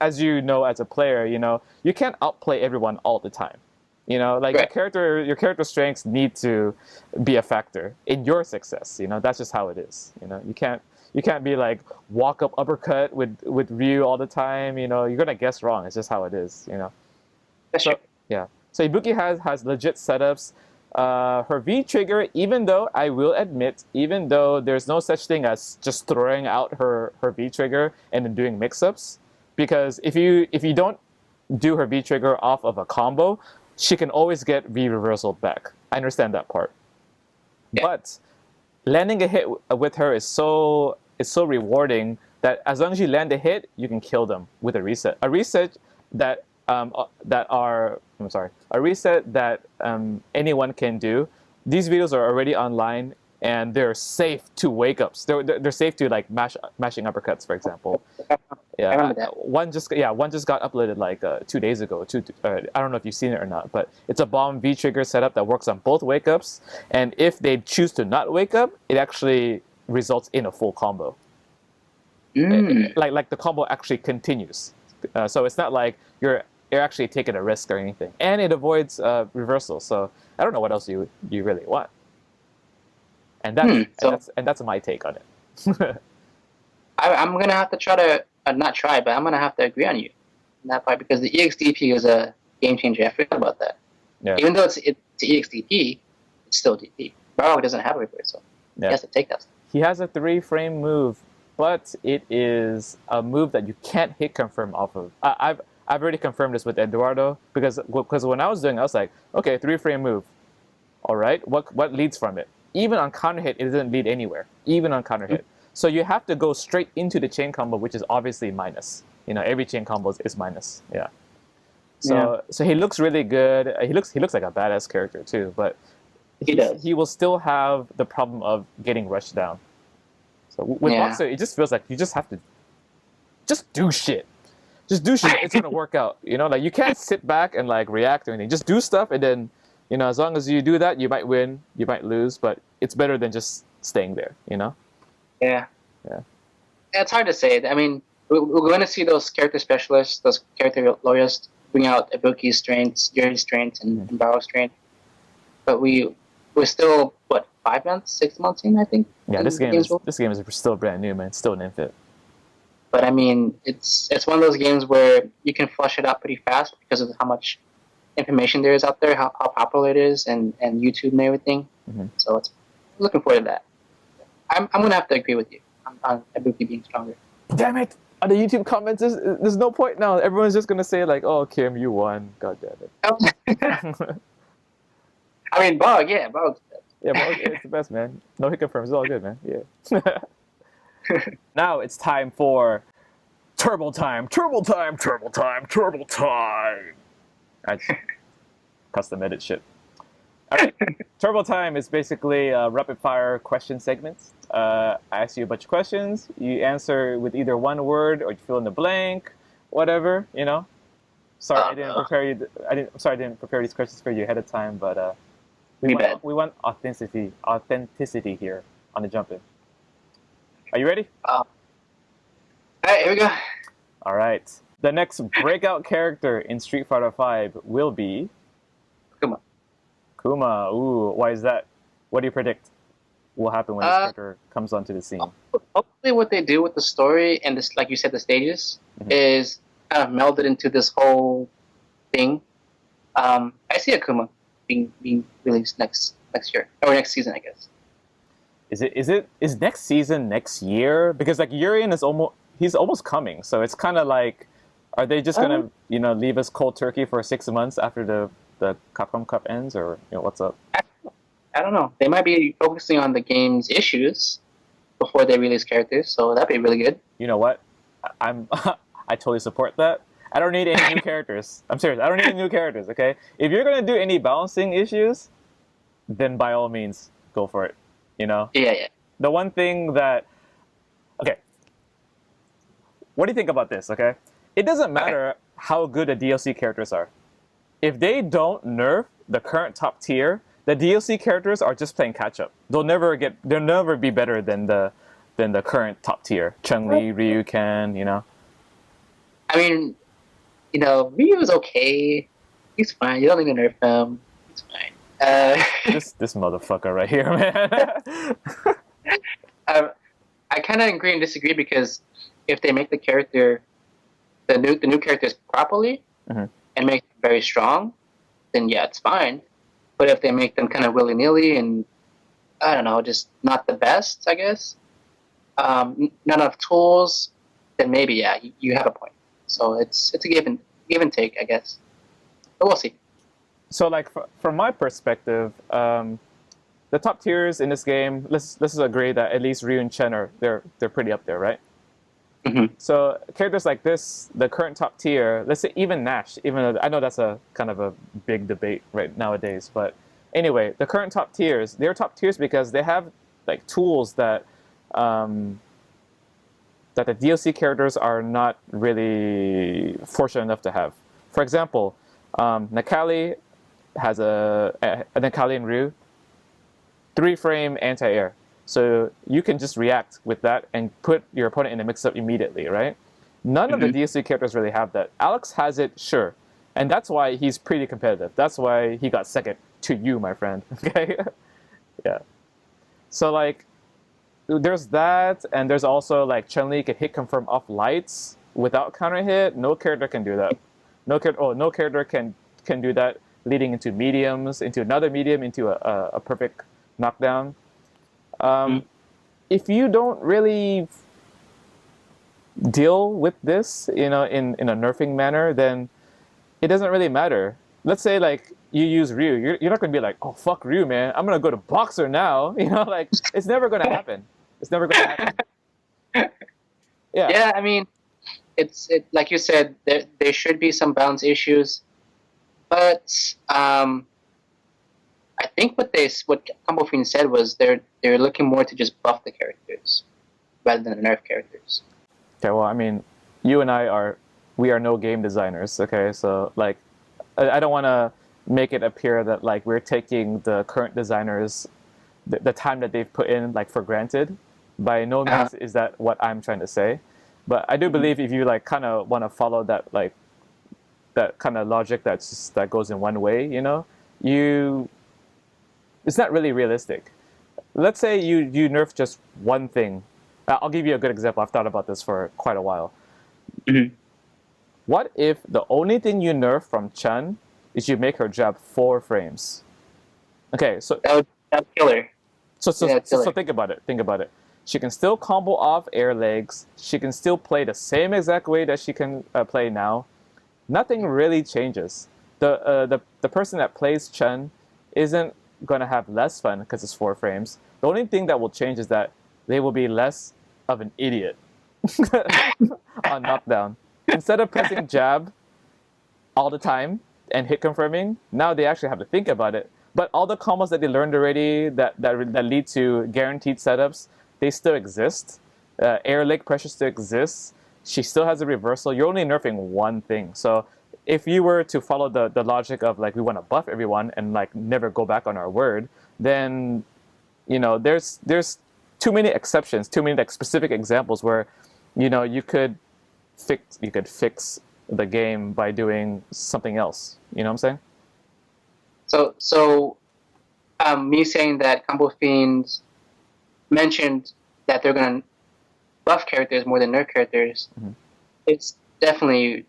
Speaker 1: as you know, as a player, you know, you can't outplay everyone all the time. You know, like your character strengths need to be a factor in your success. You know, that's just how it is. You know, you can't be like walk up uppercut with Ryu all the time. You know, you're gonna guess wrong. It's just how it is. You know.
Speaker 2: That's true.
Speaker 1: Yeah. So Ibuki has legit setups. Her V trigger, even though I will admit, even though there's no such thing as just throwing out her V trigger and then doing mix-ups, because if you don't do her V trigger off of a combo, she can always get V reversal back. I understand that part. Yeah. But landing a hit with her is so rewarding that as long as you land a hit, you can kill them with a reset. A reset that anyone can do. These videos are already online, and they're safe to wake ups. They're safe to like mashing uppercuts, for example. Yeah,
Speaker 2: I remember that.
Speaker 1: One just got uploaded like 2 days ago. I don't know if you've seen it or not, but it's a bomb V trigger setup that works on both wake ups. And if they choose to not wake up, it actually results in a full combo. Like the combo actually continues. So it's not like you're actually taking a risk or anything, and it avoids reversal. So I don't know what else you really want. And that's my take on it.
Speaker 2: I'm gonna have to try to not try, but I'm gonna have to agree on you in that part, because the EXDP is a game changer. I forgot about that. Yeah. Even though it's EXDP, it's still DP. Barrow doesn't have a reversal. He has to take that.
Speaker 1: He has a 3-frame move, but it is a move that you can't hit confirm off of. I've already confirmed this with Eduardo, because when I was doing, I was like, okay, 3-frame move. All right, what leads from it? Even on counter hit, it doesn't lead anywhere. Even on counter hit. So you have to go straight into the chain combo, which is obviously minus. You know, every chain combo is minus. Yeah. So he looks really good. He looks like a badass character too, but he will still have the problem of getting rushed down. So with Boxer, it just feels like you just have to just do shit. Just do shit. It's gonna work out. You know, like you can't sit back and like react or anything. Just do stuff, and then, you know, as long as you do that, you might win, you might lose, but it's better than just staying there. You know.
Speaker 2: Yeah. It's hard to say. I mean, we're going to see those character specialists, those character lawyers bring out Ibuki's strengths, Yuri's strengths, and Barrow's strength. But we're still 5 months, 6 months in, I think.
Speaker 1: Yeah, this game is still brand new, man. It's still an infant.
Speaker 2: But I mean, it's one of those games where you can flush it out pretty fast because of how much information there is out there, how popular it is, and YouTube and everything. Mm-hmm. So I'm looking forward to that. I'm going to have to agree with you on Ibuki being stronger.
Speaker 1: Damn it! On the YouTube comments, there's no point now. Everyone's just going to say like, oh, Kim, you won. God damn it.
Speaker 2: I mean, Bog, Bog's the best.
Speaker 1: Yeah, Bog, it's the best, man. No hit confirms. It's all good, man. Yeah. Now it's time for Turbo Time. I custom edit shit. All right. Turbo Time is basically a rapid-fire question segment. I ask you a bunch of questions. You answer with either one word or you fill in the blank, whatever, you know. Sorry, I didn't prepare these questions for you ahead of time, but we want authenticity here on the jump in. Are you ready?
Speaker 2: All right, here we go.
Speaker 1: All right. the next breakout character in Street Fighter V will be
Speaker 2: Kuma.
Speaker 1: Kuma. Ooh, why is that? What do you predict will happen when this character comes onto the scene?
Speaker 2: Hopefully, what they do with the story and this, like you said, the stages, is kind of melded into this whole thing. I see Akuma being released next year or next season, I guess.
Speaker 1: Is next season next year? Because like Urien is almost coming, so it's kind of like, are they just gonna leave us cold turkey for 6 months after the Capcom Cup ends, or what's up?
Speaker 2: I don't know. They might be focusing on the game's issues before they release characters, so that'd be really good.
Speaker 1: You know what? I totally support that. I don't need any new characters. I'm serious. I don't need any new characters, okay? If you're going to do any balancing issues, then by all means, go for it,
Speaker 2: Yeah.
Speaker 1: The one thing that... Okay. What do you think about this, okay? It doesn't matter how good the DLC characters are. If they don't nerf the current top tier, the DLC characters are just playing catch-up. They'll never be better than the current top tier. Chun-Li, Ryu, Ken,
Speaker 2: I mean, Ryu is okay. He's fine. You don't need to nerf him. He's fine.
Speaker 1: This motherfucker right here, man.
Speaker 2: I kind of agree and disagree because if they make the character, the new characters properly and make them very strong, then yeah, it's fine. But if they make them kind of willy-nilly and I don't know, just not the best, I guess, not enough tools, then maybe yeah, you have a point. So it's a give and take, I guess. But we'll see.
Speaker 1: So like from my perspective, the top tiers in this game, let's just agree that at least Ryu and Chen they're pretty up there, right? So characters like this, the current top tier, let's say even Nash, even though I know that's a kind of a big debate right nowadays, but anyway, the current top tiers, they're top tiers because they have like tools that that the DLC characters are not really fortunate enough to have. For example, Nakali has Nakali and Ryu 3-frame anti-air. So you can just react with that and put your opponent in a mix-up immediately, right? None of the DLC characters really have that. Alex has it, sure. And that's why he's pretty competitive. That's why he got second to you, my friend. Okay? Yeah. So, like, there's that, and there's also, like, Chun-Li can hit confirm off lights without counter hit. No character can do that. No character can do that leading into mediums, into another medium, into a perfect knockdown. If you don't really deal with this, in a nerfing manner, then it doesn't really matter. Let's say like you use Ryu, you're not gonna be like, oh fuck Ryu, man, I'm gonna go to Boxer now. Like it's never gonna happen. It's never gonna happen. Yeah.
Speaker 2: Yeah, I mean, it like you said, there should be some balance issues, but I think what Combo Fiend said was they're looking more to just buff the characters rather than nerf characters.
Speaker 1: Okay, well, I mean, you and we are no game designers, okay? So, like, I don't want to make it appear that, like, we're taking the current designers, the time that they've put in, like, for granted. By no means is that what I'm trying to say. But I do believe if you, like, kind of want to follow that, like, that kind of logic that goes in one way, it's not really realistic. Let's say you nerf just one thing. I'll give you a good example. I've thought about this for quite a while. What if the only thing you nerf from Chen is you make her jab 4 frames? Okay, so
Speaker 2: that'd kill her.
Speaker 1: So think about it. Think about it. She can still combo off air legs. She can still play the same exact way that she can play now. Nothing really changes. The person that plays Chen isn't going to have less fun because it's 4 frames. The only thing that will change is that they will be less of an idiot on knockdown. Instead of pressing jab all the time and hit confirming, now they actually have to think about it. But all the combos that they learned already that lead to guaranteed setups, they still exist. Air leg pressure still exists. She still has a reversal. You're only nerfing one thing. So if you were to follow the logic of like we want to buff everyone and like never go back on our word, then there's too many exceptions, too many like specific examples where you could fix the game by doing something else. You know what I'm saying?
Speaker 2: So me saying that Combo Fiends mentioned that they're going to buff characters more than nerf characters, it's definitely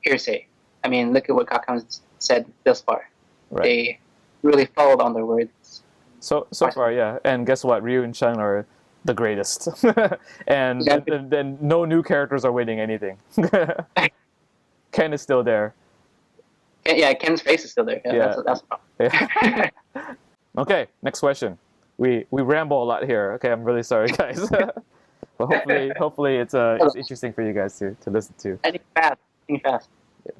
Speaker 2: hearsay. I mean, look at what Capcom said thus far.
Speaker 1: Right.
Speaker 2: They really followed on their words.
Speaker 1: So far, yeah. And guess what? Ryu and Chun are the greatest. and then no new characters are winning anything. Ken is still there.
Speaker 2: Yeah, Ken's face is still there. Yeah. That's a problem.
Speaker 1: Yeah. Okay, next question. We ramble a lot here. Okay, I'm really sorry, guys. But hopefully it's interesting for you guys to listen to.
Speaker 2: I think fast.
Speaker 1: Yeah.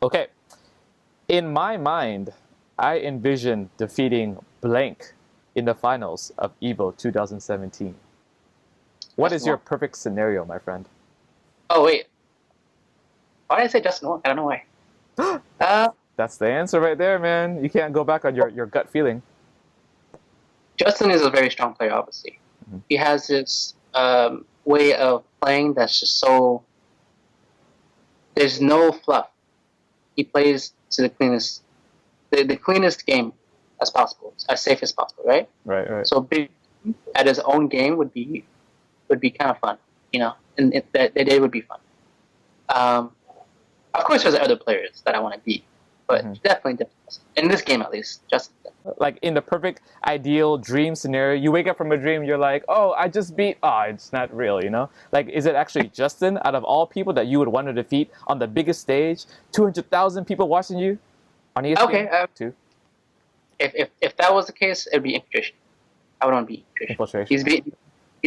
Speaker 1: Okay. In my mind, I envision defeating blank in the finals of EVO 2017. What is your perfect scenario, my friend?
Speaker 2: Oh, wait. Why did I say Justin Wong? I don't know why.
Speaker 1: That's the answer right there, man. You can't go back on your gut feeling.
Speaker 2: Justin is a very strong player, obviously. He has this way of playing that's just so... There's no fluff. He plays to the cleanest game as possible, as safe as possible, right?
Speaker 1: Right.
Speaker 2: So big at his own game would be kind of fun, you know, and the day would be fun. Of course, there's other players that I want to beat, but definitely in this game at least, Justin.
Speaker 1: Like in the perfect ideal dream scenario, you wake up from a dream, you're like, oh, I just beat. Oh, it's not real, you know. Like, is it actually Justin out of all people that you would want to defeat on the biggest stage, 200,000 people watching you on ESPN?
Speaker 2: Okay.
Speaker 1: Too.
Speaker 2: If that was the case, it'd be Infiltration. I would want to beat Infiltration. He's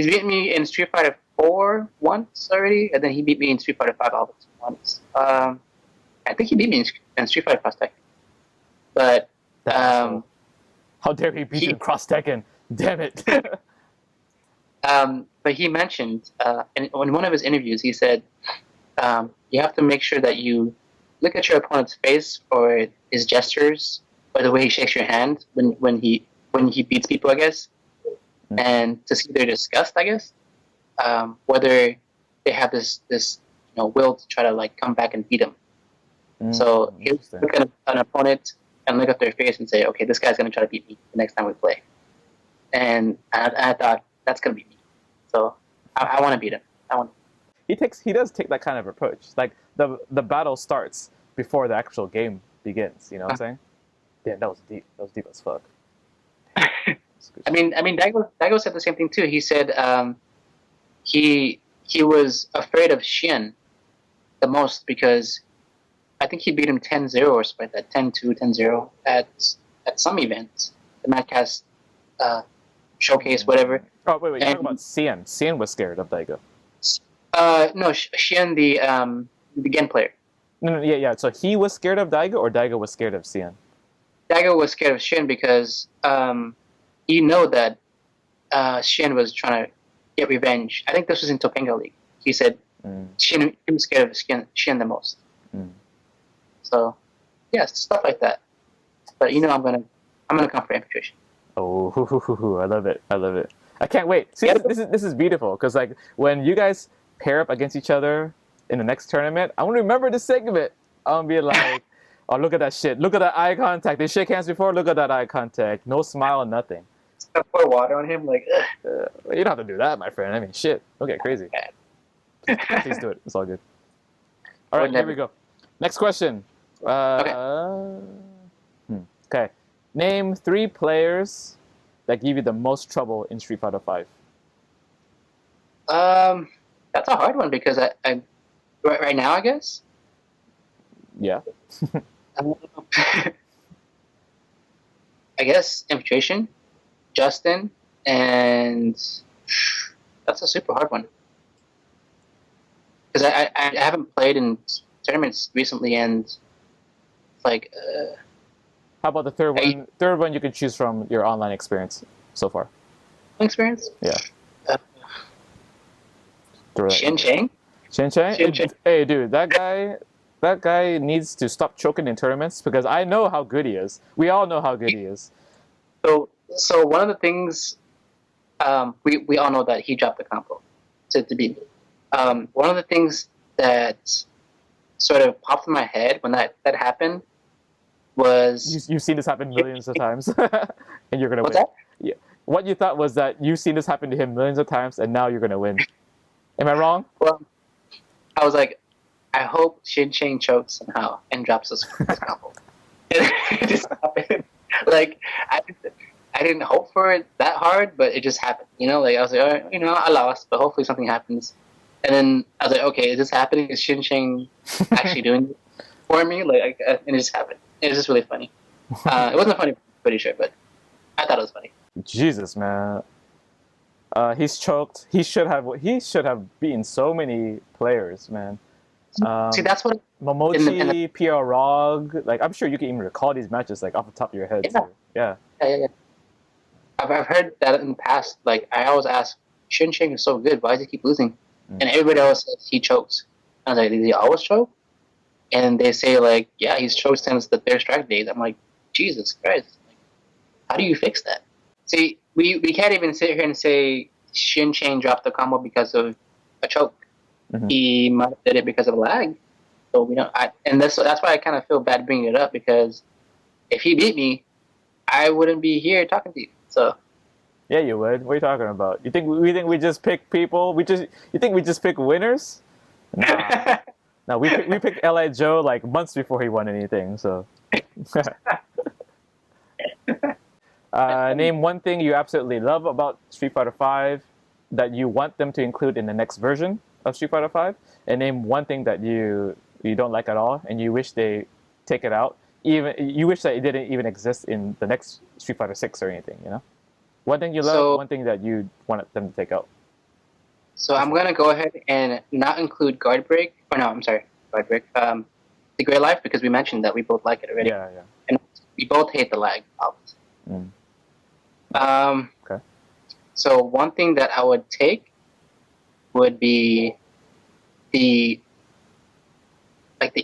Speaker 2: beaten me in Street Fighter 4 once already, and then he beat me in Street Fighter 5 once. I think he beat me in Street Fighter Cross Tekken. But
Speaker 1: how dare he beat you in Cross Tekken? Damn it!
Speaker 2: But he mentioned in one of his interviews, he said you have to make sure that you look at your opponent's face or his gestures or the way he shakes your hand when he beats people, I guess, and to see their disgust, I guess, whether they have this will to try to like come back and beat him. So he'll look at an opponent and look at their face and say, okay, this guy's going to try to beat me the next time we play. And I thought, that's going to be me. So I want to beat him.
Speaker 1: He does take that kind of approach. Like the battle starts before the actual game begins. You know what I'm saying? Damn, that was deep. That was deep as fuck.
Speaker 2: I mean, Daigo said the same thing too. He said he was afraid of Xian the most because I think he beat him 10-0 or something like that, 10-2, 10-0 at some event, the Madcast showcase, whatever.
Speaker 1: Oh wait, you're talking about Xian. Xian was scared of Daigo.
Speaker 2: No, Xian, the Gen player.
Speaker 1: No, yeah. So he was scared of Daigo, or Daigo was scared of Xian?
Speaker 2: Daigo was scared of Xian because you know that Xian was trying to get revenge. I think this was in Topanga League. He said Xian, he was scared of Xian the most. So, yeah, stuff like that. But you know, I'm gonna come for Infiltration.
Speaker 1: Oh, I love it! I can't wait. See, this is beautiful because like when you guys pair up against each other in the next tournament, I want to remember this segment. I'm gonna be like, oh, look at that shit! Look at that eye contact. They shake hands before. Look at that eye contact. No smile, nothing.
Speaker 2: Pour water on him, like.
Speaker 1: You don't have to do that, my friend. I mean, shit. Don't get crazy. Please do it. It's all good. All right, here we go. Next question. Okay. Name 3 players that give you the most trouble in Street Fighter 5.
Speaker 2: That's a hard one because I right now, I guess.
Speaker 1: Yeah.
Speaker 2: I guess Infiltration, Justin, and that's a super hard one because I haven't played in tournaments recently, and like.
Speaker 1: How about the third one? Third one you can choose from your online experience so far.
Speaker 2: Experience?
Speaker 1: Yeah.
Speaker 2: Shin Chang?
Speaker 1: Shin Chang? Hey, dude, that guy needs to stop choking in tournaments because I know how good he is. We all know how good he is.
Speaker 2: So one of the things we all know that he dropped the combo to beat me. One of the things that sort of popped in my head when that happened was...
Speaker 1: You've seen this happen millions of times, and you're gonna
Speaker 2: What's
Speaker 1: win.
Speaker 2: that?
Speaker 1: Yeah. What you thought was that you've seen this happen to him millions of times, and now you're gonna win. Am I wrong?
Speaker 2: Well, I was like, I hope Shin Chang chokes somehow and drops this combo. And it just happened. Like, I didn't hope for it that hard, but it just happened. You know, like I was like, all right, you know, I lost, but hopefully something happens. And then I was like, okay, is this happening? Is Shin Chang actually doing it for me? Like, and it just happened. It was just really funny. It wasn't funny, pretty sure, but I thought it was funny.
Speaker 1: Jesus, man. He's choked. He should have beaten so many players, man.
Speaker 2: See, that's what
Speaker 1: Momochi, PR Rog. Like, I'm sure you can even recall these matches like off the top of your head.
Speaker 2: Yeah.
Speaker 1: Too. Yeah.
Speaker 2: Yeah. I've heard that in the past. Like, I always ask, Shin Chang is so good. Why does he keep losing? And everybody always says he chokes. I was like, did he always choke? And they say, like, yeah, he's choked since the third strike days. I'm like, Jesus Christ. Like, how do you fix that? See, we can't even sit here and say Shin Chang dropped the combo because of a choke. Mm-hmm. He might have did it because of lag. So we don't. And that's why I kind of feel bad bringing it up, because if he beat me, I wouldn't be here talking to you. So.
Speaker 1: Yeah, you would. What are you talking about? You think we just pick people? You think we just pick winners? Nah. No, we picked L.I. Joe like months before he won anything. So. Name one thing you absolutely love about Street Fighter V that you want them to include in the next version of Street Fighter V, and name one thing that you don't like at all and you wish they take it out. Even you wish that it didn't even exist in the next Street Fighter 6 or anything. You know, one thing you love, one thing that you want them to take out.
Speaker 2: So I'm gonna go ahead and not include guard break. Or no, I'm sorry, guard break. The gray life, because we mentioned that we both like it already.
Speaker 1: Yeah.
Speaker 2: And we both hate the lag, obviously.
Speaker 1: Okay. So
Speaker 2: one thing that I would take would be the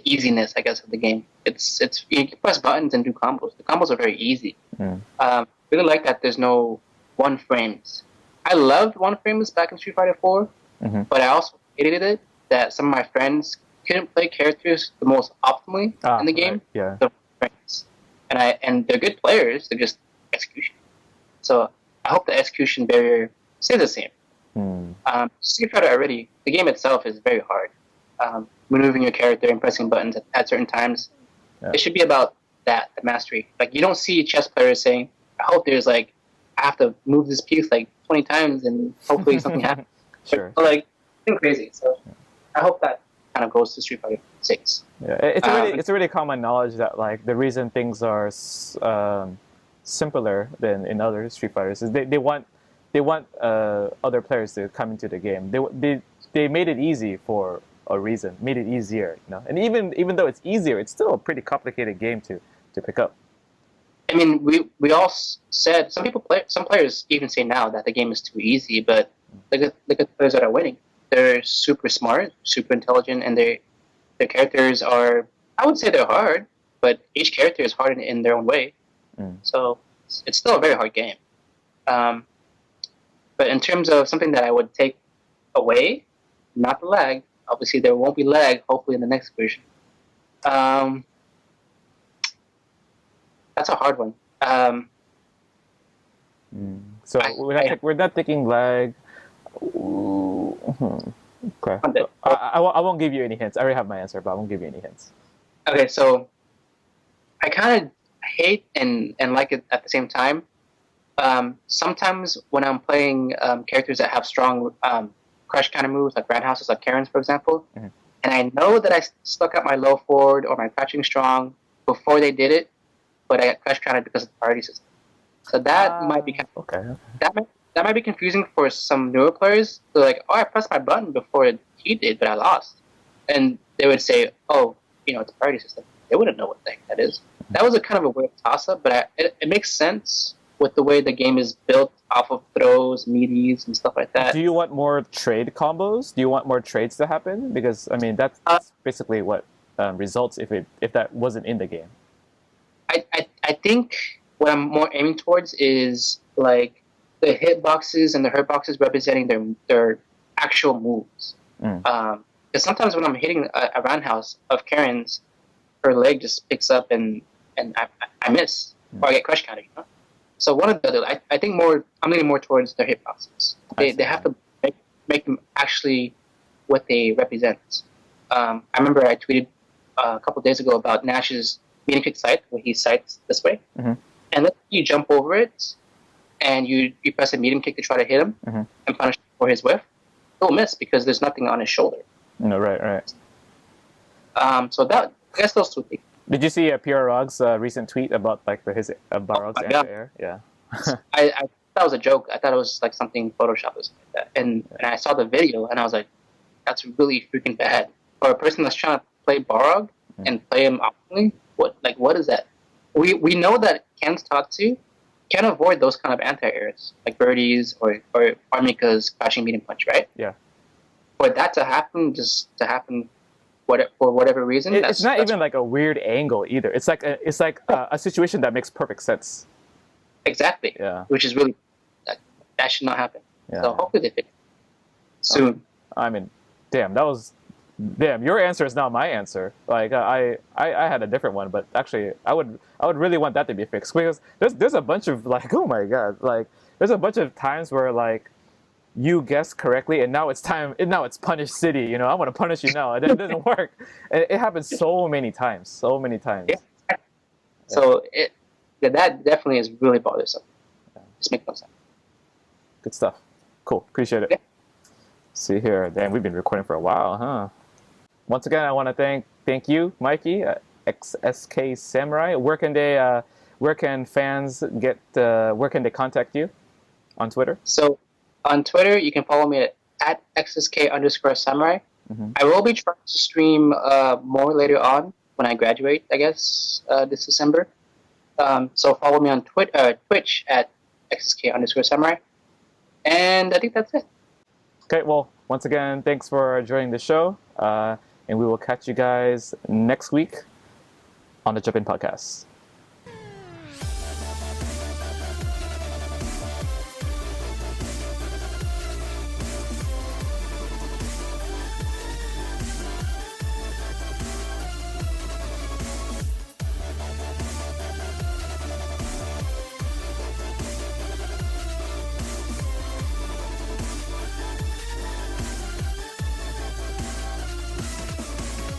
Speaker 2: easiness, I guess, of the game. It's you can press buttons and do combos. The combos are very easy. Really like that there's no one frames. I loved one frames back in Street Fighter 4, but I also hated it that some of my friends couldn't play characters the most optimally in the game.
Speaker 1: Right. Yeah.
Speaker 2: The frames. And they're good players. They're just execution. So I hope the execution barrier stays the same. Street Fighter already, the game itself is very hard. Maneuvering your character and pressing buttons at certain times. Yeah. It should be about that, the mastery. Like, you don't see chess players saying, I hope there's like, I have to move this piece like 20 times and hopefully something happens.
Speaker 1: Sure.
Speaker 2: But like, it's crazy. So I hope that kind of goes to Street Fighter 6.
Speaker 1: Yeah, it's already common knowledge that like the reason things are simpler than in other Street Fighters is they want other players to come into the game. They made it easy for a reason, made it easier, you know. And even though it's easier, it's still a pretty complicated game to pick up.
Speaker 2: I mean, we all said some players even say now that the game is too easy, but look at the players that are winning. They're super smart, super intelligent, and their characters are, I would say they're hard, but each character is hard in their own way. So it's still a very hard game. But in terms of something that I would take away, not the lag. Obviously, there won't be lag, hopefully, in the next version. That's a hard one.
Speaker 1: So we're not taking lag. Okay. I won't give you any hints. I already have my answer, but I won't give you any hints.
Speaker 2: Okay, so I kind of hate and like it at the same time. Sometimes when I'm playing characters that have strong crush kind of moves, like roundhouses, like Karen's, for example, and I know that I stuck up my low forward or my crouching strong before they did it, but I got crush counted because of the priority system. So that might be that might be confusing for some newer players. They're like, oh, I pressed my button before he did, but I lost. And they would say, oh, it's a priority system. They wouldn't know what the heck that is. That was a kind of a weird toss-up, but it makes sense with the way the game is built off of throws, meaties, and stuff like that.
Speaker 1: Do you want more trade combos? Do you want more trades to happen? Because, I mean, that's basically what results if that wasn't in the game.
Speaker 2: I think what I'm more aiming towards is, like, the hitboxes and the hurtboxes representing their actual moves. Because sometimes when I'm hitting a roundhouse of Karen's, her leg just picks up and I miss, or I get crush counted. So one of the other, I think I'm leaning more towards their hip boxes. They have to make them actually what they represent. I remember I tweeted a couple of days ago about Nash's medium kick sight, where he sights this way, and let's say you jump over it, and you press a medium kick to try to hit him and punish him for his whiff. He'll miss because there's nothing on his shoulder.
Speaker 1: No, right.
Speaker 2: So I guess those two things.
Speaker 1: Did you see Pierre Rog's recent tweet about like his Barog's anti-air? Yeah.
Speaker 2: I thought it was a joke. I thought it was like something Photoshop or something like that. And I saw the video and I was like, that's really freaking bad. For a person that's trying to play Barog and play him optimally, what is that? We know that Ken's Tatsu can avoid those kind of anti-airs, like birdies or Armika's crashing medium punch, right?
Speaker 1: Yeah.
Speaker 2: For that to happen, for whatever reason,
Speaker 1: it's not even like a weird angle either. It's like a situation that makes perfect sense.
Speaker 2: Exactly.
Speaker 1: Yeah.
Speaker 2: Which is really that should not happen.
Speaker 1: Yeah.
Speaker 2: So hopefully they fix it soon.
Speaker 1: I mean, damn, your answer is not my answer. Like I had a different one, but actually I would really want that to be fixed because there's a bunch of like, oh my god, like there's a bunch of times where like you guessed correctly and now it's time. Now it's punish city. I want to punish you now. And it doesn't work. It happens so many times.
Speaker 2: Yeah. So that definitely is really bothersome. Just make no sense.
Speaker 1: Good stuff. Cool. Appreciate it.
Speaker 2: Yeah.
Speaker 1: See here. Damn, we've been recording for a while, huh? Once again, I want to thank you, Mikey, XSK Samurai. Where can fans get? Where can they contact you? On Twitter.
Speaker 2: So, on Twitter, you can follow me at XSK_Samurai. I will be trying to stream more later on when I graduate, I guess, this December. So follow me on Twitch at XSK_Samurai. And I think that's it.
Speaker 1: Okay, well, once again, thanks for joining the show. And we will catch you guys next week on the Jump In Podcast.